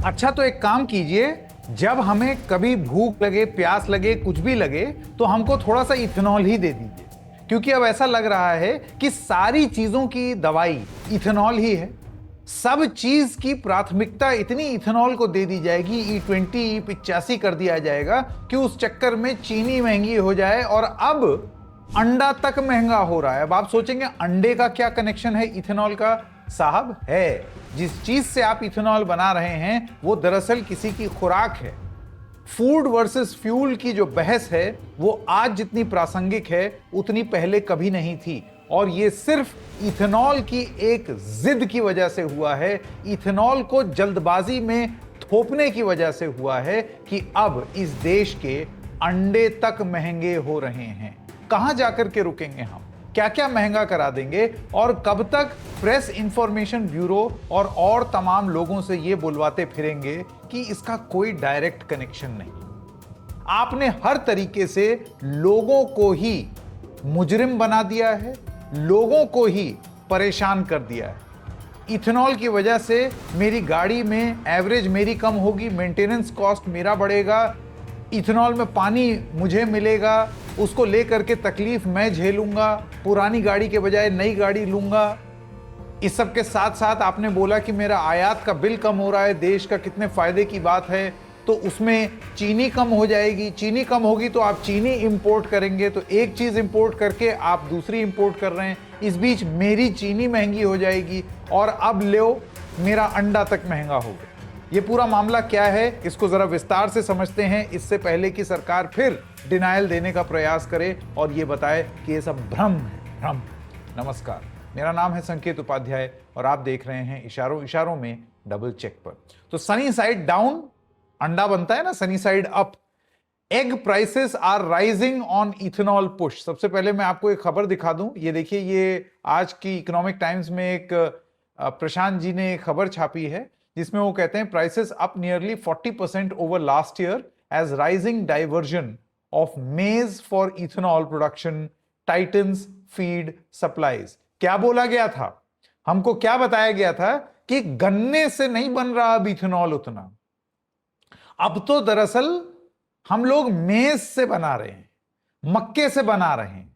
अच्छा तो एक काम कीजिए, जब हमें कभी भूख लगे, प्यास लगे, कुछ भी लगे तो हमको थोड़ा सा इथेनॉल ही दे दीजिए, क्योंकि अब ऐसा लग रहा है कि सारी चीजों की दवाई इथेनॉल ही है। सब चीज की प्राथमिकता इतनी इथेनॉल को दे दी जाएगी, E20 E85 कर दिया जाएगा कि उस चक्कर में चीनी महंगी हो जाए और अब अंडा तक महंगा हो रहा है। अब आप सोचेंगे अंडे का क्या कनेक्शन है इथेनॉल का? साहब है, जिस चीज से आप इथेनॉल बना रहे हैं वो दरअसल किसी की खुराक है। फूड वर्सेस फ्यूल की जो बहस है वो आज जितनी प्रासंगिक है उतनी पहले कभी नहीं थी, और ये सिर्फ इथेनॉल की एक जिद की वजह से हुआ है, इथेनॉल को जल्दबाजी में थोपने की वजह से हुआ है कि अब इस देश के अंडे तक महंगे हो रहे हैं। कहां जाकर के रुकेंगे हम? क्या क्या महंगा करा देंगे? और कब तक प्रेस इंफॉर्मेशन ब्यूरो और तमाम लोगों से ये बुलवाते फिरेंगे कि इसका कोई डायरेक्ट कनेक्शन नहीं? आपने हर तरीके से लोगों को ही मुजरिम बना दिया है, लोगों को ही परेशान कर दिया है। इथेनॉल की वजह से मेरी गाड़ी में एवरेज मेरी कम होगी, मेंटेनेंस कॉस्ट मेरा बढ़ेगा, इथेनॉल में पानी मुझे मिलेगा, उसको लेकर के तकलीफ मैं झेलूंगा, पुरानी गाड़ी के बजाय नई गाड़ी लूंगा। इस सब के साथ साथ आपने बोला कि मेरा आयात का बिल कम हो रहा है, देश का कितने फायदे की बात है, तो उसमें चीनी कम हो जाएगी, चीनी कम होगी तो आप चीनी इंपोर्ट करेंगे, तो एक चीज इंपोर्ट करके आप दूसरी इंपोर्ट कर रहे हैं, इस बीच मेरी चीनी महंगी हो जाएगी और अब लो मेरा अंडा तक महंगा हो गया। ये पूरा मामला क्या है, इसको जरा विस्तार से समझते हैं, इससे पहले कि सरकार फिर डिनायल देने का प्रयास करे और ये बताए कि ये सब भ्रम है, भ्रम। नमस्कार, मेरा नाम है संकेत उपाध्याय और आप देख रहे हैं इशारों इशारों में डबल चेक पर। तो सनी साइड डाउन अंडा बनता है ना, sunny side up. Egg prices are rising on ethanol push. सबसे पहले मैं आपको एक खबर दिखा दूं, ये देखिए, ये आज की इकोनॉमिक टाइम्स में एक प्रशांत जी ने खबर छापी है जिसमें वो कहते हैं prices up nearly 40% over last year as rising diversion of maize for ethanol production tightens feed supplies. क्या बोला गया था? हमको क्या बताया गया था कि गन्ने से नहीं बन रहा अब इथेनॉल उतना, अब तो दरअसल हम लोग मेज से बना रहे हैं, मक्के से बना रहे हैं।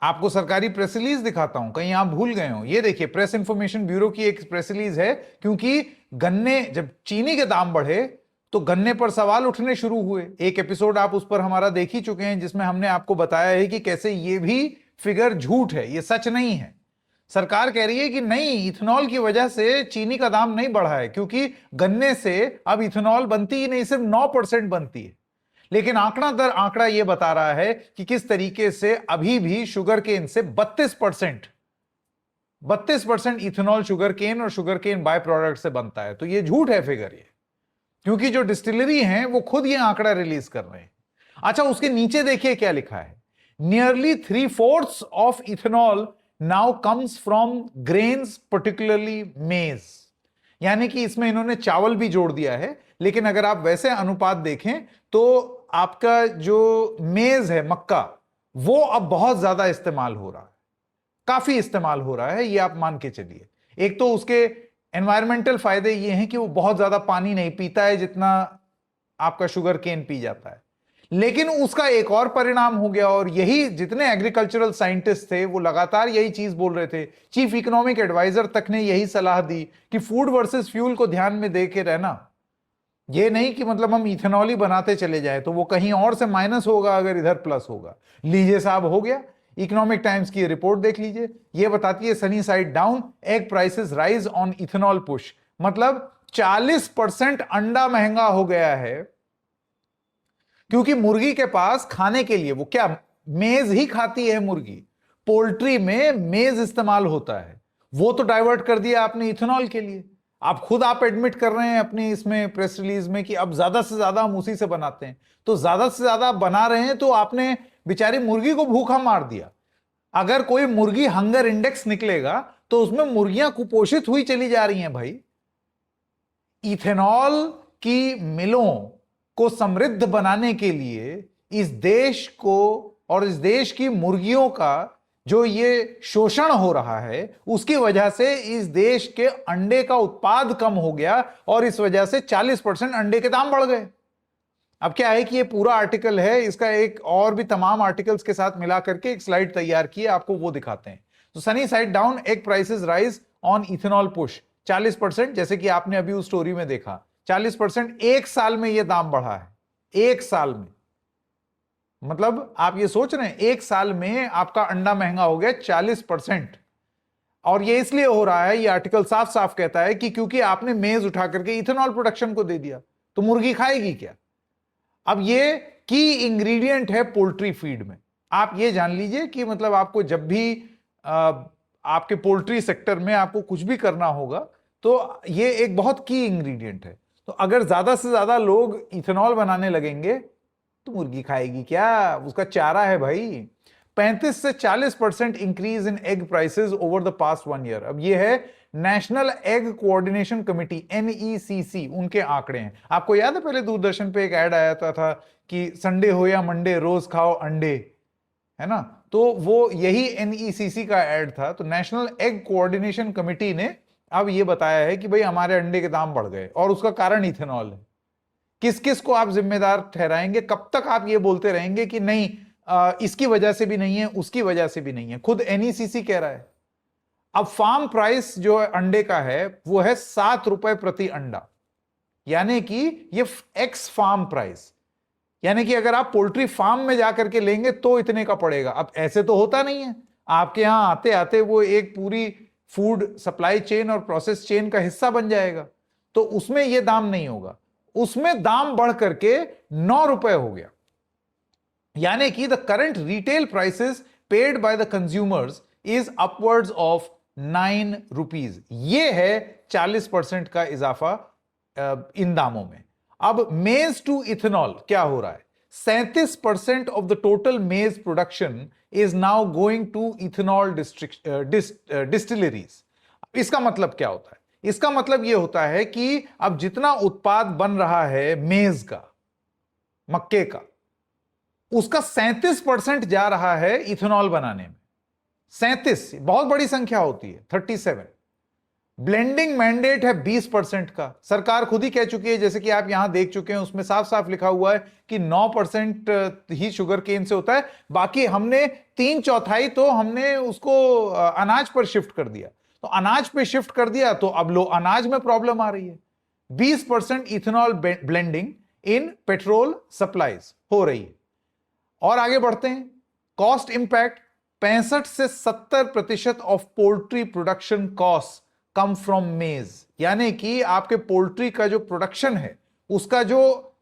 आपको सरकारी प्रेस रिलीज दिखाता हूं, कहीं आप भूल गए हो। ये देखिए, प्रेस इंफॉर्मेशन ब्यूरो की एक प्रेस रिलीज है, क्योंकि गन्ने जब चीनी के दाम बढ़े तो गन्ने पर सवाल उठने शुरू हुए। एक एपिसोड आप उस पर हमारा देख ही चुके हैं जिसमें हमने आपको बताया है कि कैसे ये भी फिगर झूठ है, ये सच नहीं है। सरकार कह रही है कि नहीं, इथेनॉल की वजह से चीनी का दाम नहीं बढ़ा है, क्योंकि गन्ने से अब इथेनॉल बनती ही नहीं, सिर्फ 9% बनती है। लेकिन आंकड़ा दर आंकड़ा यह बता रहा है कि किस तरीके से अभी भी शुगर केन से 32% इथेनॉल शुगर केन और शुगर केन बाय प्रोडक्ट से बनता है। तो यह झूठ है फिगर, ये क्योंकि जो डिस्टिलरी हैं वो खुद ये आंकड़ा रिलीज कर रहे हैं। अच्छा, उसके नीचे देखिए क्या लिखा है, nearly 3/4 of ethanol now comes from grains particularly मेज। यानी कि इसमें इन्होंने चावल भी जोड़ दिया है, लेकिन अगर आप वैसे अनुपात देखें तो आपका जो मेज है, मक्का, वो अब बहुत ज्यादा इस्तेमाल हो रहा है, काफी इस्तेमाल हो रहा है, ये आप मान के चलिए। एक तो उसके एनवायरमेंटल फायदे ये हैं कि वो बहुत ज्यादा पानी नहीं पीता है जितना आपका शुगर केन पी जाता है, लेकिन उसका एक और परिणाम हो गया, और यही जितने एग्रीकल्चरल साइंटिस्ट थे वो लगातार यही चीज बोल रहे थे। चीफ इकोनॉमिक एडवाइजर तक ने यही सलाह दी कि फूड वर्सेस फ्यूल को ध्यान में दे के रहना। ये नहीं कि मतलब हम इथेनॉल ही बनाते चले जाए तो वो कहीं और से माइनस होगा अगर इधर प्लस होगा। लीजिए साहब, हो गया। इकोनॉमिक टाइम्स की रिपोर्ट देख लीजिए, ये बताती है sunny side down, egg prices rise on ethanol push. मतलब 40% अंडा महंगा हो गया है, क्योंकि मुर्गी के पास खाने के लिए वो क्या मेज ही खाती है मुर्गी, पोल्ट्री में मेज इस्तेमाल होता है, वो तो डाइवर्ट कर दिया आपने इथेनॉल के लिए। आप एडमिट कर रहे हैं अपनी इसमें प्रेस रिलीज में कि अब ज्यादा से ज्यादा हम उसी से बनाते हैं। तो ज्यादा से ज्यादा आप बना रहे हैं तो आपने बेचारी मुर्गी को भूखा मार दिया। अगर कोई मुर्गी हंगर इंडेक्स निकलेगा तो उसमें मुर्गियां कुपोषित हुई चली जा रही हैं भाई। इथेनॉल की मिलों को समृद्ध बनाने के लिए इस देश को और इस देश की मुर्गियों का जो ये शोषण हो रहा है उसकी वजह से इस देश के अंडे का उत्पाद कम हो गया और इस वजह से 40% अंडे के दाम बढ़ गए। अब क्या है कि ये पूरा आर्टिकल है, इसका एक और भी तमाम आर्टिकल्स के साथ मिला करके एक स्लाइड तैयार की है, आपको वो दिखाते हैं। तो sunny side down, egg prices rise on ethanol push 40%, जैसे कि आपने अभी उस स्टोरी में देखा 40% एक साल में ये दाम बढ़ा है। एक साल में, मतलब आप ये सोच रहे हैं एक साल में आपका अंडा महंगा हो गया 40%। और ये इसलिए हो रहा है, ये आर्टिकल साफ साफ कहता है कि क्योंकि आपने मेज उठा करके इथेनॉल प्रोडक्शन को दे दिया, तो मुर्गी खाएगी क्या? अब ये की इंग्रेडिएंट है पोल्ट्री फीड में। आप ये जान लीजिए कि मतलब आपको जब भी आपके पोल्ट्री सेक्टर में आपको कुछ भी करना होगा तो ये एक बहुत की इंग्रेडिएंट है। तो अगर ज्यादा से ज्यादा लोग इथेनॉल बनाने लगेंगे तो मुर्गी खाएगी क्या? उसका चारा है भाई। 35 से 40% increase in egg prices over the past 1 year. अब ये है national egg coordination committee, NECC, उनके आंकड़े हैं। आपको याद है पहले दूरदर्शन पे एक ऐड आया था कि संडे हो या मंडे रोज खाओ अंडे, है ना? तो वो यही NECC का ऐड था। तो नेशनल एग कोऑर्डिनेशन कमिटी ने अब ये बताया है कि भाई हमारे अंडे के दाम बढ़ गए और उसका कारण इथेनॉल है। किस किस को आप जिम्मेदार ठहराएंगे? कब तक आप ये बोलते रहेंगे कि नहीं इसकी वजह से भी नहीं है, उसकी वजह से भी नहीं है? खुद NECC कह रहा है। अब फार्म प्राइस जो अंडे का है वो है 7 रुपए प्रति अंडा, यानी कि ये एक्स फार्म प्राइस, यानी कि अगर आप पोल्ट्री फार्म में जाकर के लेंगे तो इतने का पड़ेगा। अब ऐसे तो होता नहीं है, आपके यहां आते आते वो एक पूरी फूड सप्लाई चेन और प्रोसेस चेन का हिस्सा बन जाएगा, तो उसमें ये दाम नहीं होगा। उसमें दाम बढ़ करके 9 रुपए हो गया, यानी कि the current retail prices paid by the consumers is upwards of 9 rupees. ये है 40% का इजाफा इन दामों में। अब मेज टू इथेनॉल क्या हो रहा है? 37% of the total maize production is now going to ethanol distilleries. इसका मतलब क्या होता है? इसका मतलब यह होता है कि अब जितना उत्पाद बन रहा है मेज का, मक्के का, उसका 37% जा रहा है इथेनॉल बनाने में। 37 बहुत बड़ी संख्या होती है। 37 ब्लेंडिंग मैंडेट है 20% का। सरकार खुद ही कह चुकी है, जैसे कि आप यहां देख चुके हैं, उसमें साफ साफ लिखा हुआ है कि 9% ही शुगर केन से होता है, बाकी हमने 3/4 तो हमने उसको अनाज पर शिफ्ट कर दिया। तो अनाज पे शिफ्ट कर दिया तो अब लो अनाज में प्रॉब्लम आ रही है। 20% ethanol blending in petrol supplies हो रही है। और आगे बढ़ते हैं। कॉस्ट इंपैक्ट, 65 से 70% of poultry production cost come from मेज, यानी कि आपके पोल्ट्री का जो प्रोडक्शन है उसका जो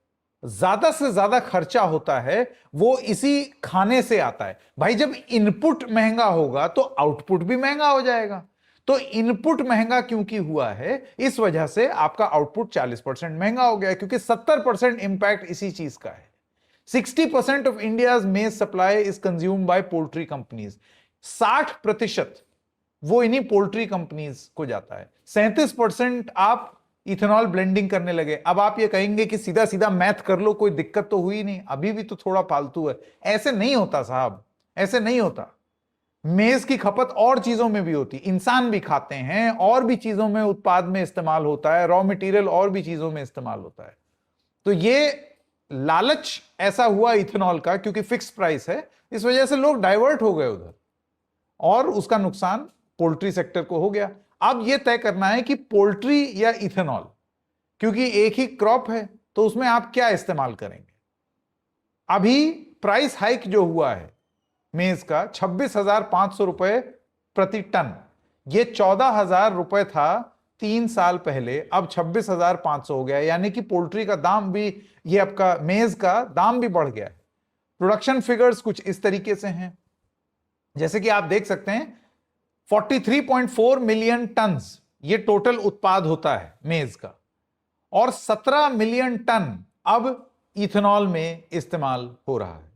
ज्यादा से ज्यादा खर्चा होता है वो इसी खाने से आता है। भाई जब इनपुट महंगा होगा तो आउटपुट भी महंगा हो जाएगा। तो इनपुट महंगा क्योंकि हुआ है, इस वजह से आपका आउटपुट 40% महंगा हो गया, क्योंकि 70% इंपैक्ट इसी चीज का है। 60% ऑफ इंडियाज मेज supply is consumed by poultry companies. 60% वो इन्हीं पोल्ट्री कंपनीज को जाता है। 37% आप इथेनॉल ब्लेंडिंग करने लगे। अब आप ये कहेंगे कि सीधा सीधा मैथ कर लो, कोई दिक्कत तो हुई नहीं, अभी भी तो थोड़ा फालतू है। ऐसे नहीं होता साहब, ऐसे नहीं होता। मेज की खपत और चीजों में भी होती, इंसान भी खाते हैं, और भी चीजों में उत्पाद में इस्तेमाल होता है, रॉ मटेरियल और भी चीजों में इस्तेमाल होता है। तो ये लालच ऐसा हुआ इथेनॉल का, क्योंकि फिक्स प्राइस है, इस वजह से लोग डाइवर्ट हो गए उधर, और उसका नुकसान पोल्ट्री सेक्टर को हो गया। अब यह तय करना है कि पोल्ट्री या इथेनॉल, क्योंकि एक ही क्रॉप है, तो उसमें आप क्या इस्तेमाल करेंगे। अभी प्राइस हाइक जो हुआ है मेज का 26,500 रुपए प्रति टन, यह 14,000 रुपए था 3 साल पहले, अब 26,500 हो गया, यानी कि पोल्ट्री का दाम भी, ये आपका मेज का दाम भी बढ़ गया है। प्रोडक्शन फिगर्स कुछ इस तरीके से हैं, जैसे कि आप देख सकते हैं 43.4 मिलियन टन ये टोटल उत्पाद होता है मेज का, और 17 मिलियन टन अब इथेनॉल में इस्तेमाल हो रहा है।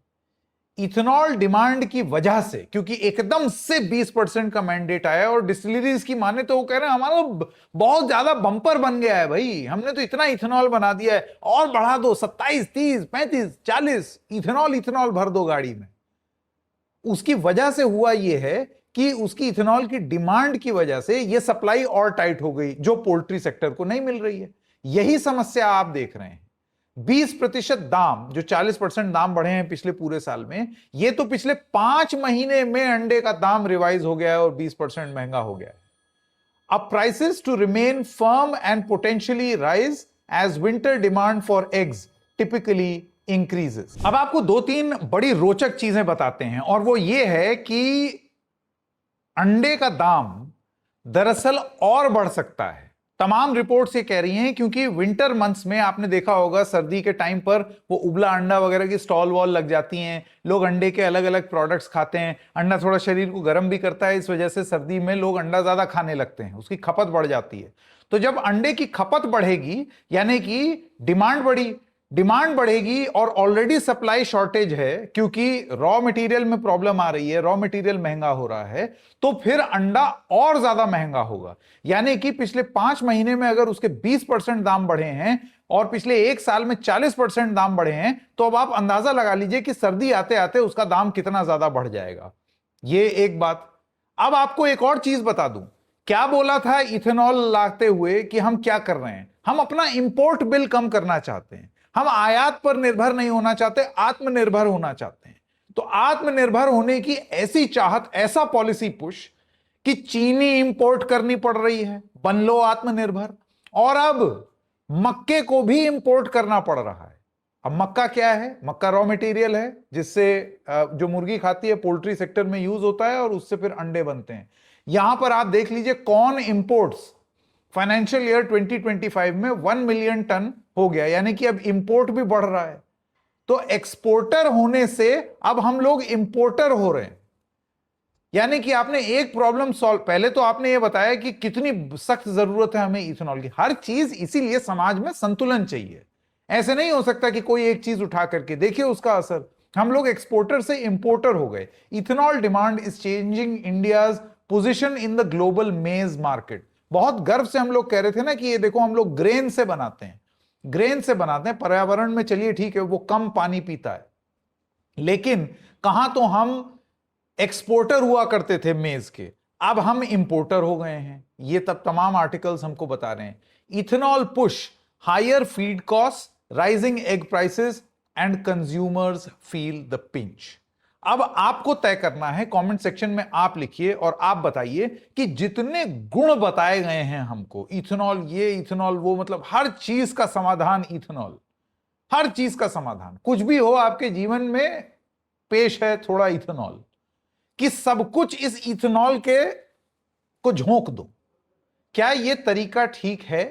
इथेनॉल डिमांड की वजह से, क्योंकि एकदम से 20% का मैंडेट आया, और डिस्टिलरीज की माने तो वो कह रहे हैं हमारा बहुत ज्यादा बंपर बन गया है भाई, हमने तो इतना इथेनॉल बना दिया है, और बढ़ा दो 27, 30, 35, 40 इथेनॉल भर दो गाड़ी में। उसकी वजह से हुआ यह है कि उसकी इथेनॉल की डिमांड की वजह से यह सप्लाई और टाइट हो गई, जो पोल्ट्री सेक्टर को नहीं मिल रही है। यही समस्या आप देख रहे हैं। 20% दाम, जो 40% दाम बढ़े हैं पिछले पूरे साल में, ये तो पिछले 5 महीने में अंडे का दाम रिवाइज हो गया है और 20% महंगा हो गया है। अब prices to remain firm and potentially rise as winter demand for eggs typically increases. अब आपको 2-3 बड़ी रोचक चीजें बताते हैं, और वो ये है कि अंडे का दाम दरअसल और बढ़ सकता है। तमाम रिपोर्ट्स ये कह रही हैं, क्योंकि विंटर मंथ्स में आपने देखा होगा सर्दी के टाइम पर वो उबला अंडा वगैरह की स्टॉल वॉल लग जाती हैं, लोग अंडे के अलग अलग प्रोडक्ट्स खाते हैं। अंडा थोड़ा शरीर को गर्म भी करता है, इस वजह से सर्दी में लोग अंडा ज्यादा खाने लगते हैं, उसकी खपत बढ़ जाती है। तो जब अंडे की खपत बढ़ेगी, यानी कि डिमांड बढ़ेगी और ऑलरेडी सप्लाई शॉर्टेज है, क्योंकि रॉ मटेरियल में प्रॉब्लम आ रही है, रॉ मटेरियल महंगा हो रहा है, तो फिर अंडा और ज्यादा महंगा होगा। यानी कि पिछले 5 महीने में अगर उसके 20% दाम बढ़े हैं और पिछले 1 साल में 40% दाम बढ़े हैं, तो अब आप अंदाजा लगा लीजिए कि सर्दी आते आते उसका दाम कितना ज्यादा बढ़ जाएगा। ये एक बात। अब आपको एक और चीज बता दूं, क्या बोला था इथेनॉल लाते हुए कि हम क्या कर रहे हैं? हम अपना इंपोर्ट बिल कम करना चाहते हैं, हम आयात पर निर्भर नहीं होना चाहते, आत्मनिर्भर होना चाहते हैं। तो आत्मनिर्भर होने की ऐसी चाहत, ऐसा पॉलिसी पुश कि चीनी इंपोर्ट करनी पड़ रही है, बन लो आत्मनिर्भर। और अब मक्के को भी इंपोर्ट करना पड़ रहा है। अब मक्का क्या है? मक्का रॉ मटेरियल है, जिससे जो मुर्गी खाती है पोल्ट्री सेक्टर में यूज होता है और उससे फिर अंडे बनते हैं। यहां पर आप देख लीजिए कॉर्न इंपोर्ट्स फाइनेंशियल ईयर 2025 में 1 मिलियन टन हो गया, यानी कि अब इंपोर्ट भी बढ़ रहा है। तो एक्सपोर्टर होने से अब हम लोग इंपोर्टर हो रहे हैं। यानी कि आपने एक प्रॉब्लम सॉल्व, पहले तो आपने ये बताया कि कितनी सख्त जरूरत है हमें इथेनॉल की, हर चीज, इसीलिए समाज में संतुलन चाहिए। ऐसे नहीं हो सकता कि कोई एक चीज उठा करके देखिए उसका असर। हम लोग एक्सपोर्टर से इंपोर्टर हो गए। Ethanol demand is changing India's position in the global मेज मार्केट। बहुत गर्व से हम लोग कह रहे थे ना कि ये देखो हम लोग ग्रेन से बनाते हैं, पर्यावरण में चलिए ठीक है वो कम पानी पीता है, लेकिन कहां तो हम एक्सपोर्टर हुआ करते थे मेज के, अब हम इंपोर्टर हो गए हैं। ये तब तमाम आर्टिकल्स हमको बता रहे हैं। Ethanol push higher feed cost, rising egg prices and consumers feel the pinch. अब आपको तय करना है, कमेंट सेक्शन में आप लिखिए और आप बताइए कि जितने गुण बताए गए हैं हमको, इथेनॉल ये इथेनॉल वो, मतलब हर चीज का समाधान इथेनॉल, हर चीज का समाधान, कुछ भी हो आपके जीवन में पेश है थोड़ा इथेनॉल, कि सब कुछ इस इथेनॉल के को झोंक दो। क्या यह तरीका ठीक है?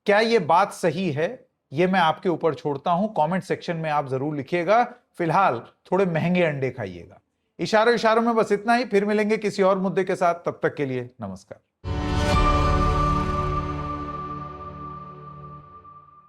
क्या यह बात सही है? यह मैं आपके ऊपर छोड़ता हूं, कमेंट सेक्शन में आप जरूर लिखिएगा। फिलहाल थोड़े महंगे अंडे खाइएगा। इशारों में बस इतना ही, फिर मिलेंगे किसी और मुद्दे के साथ, तब तक के लिए नमस्कार।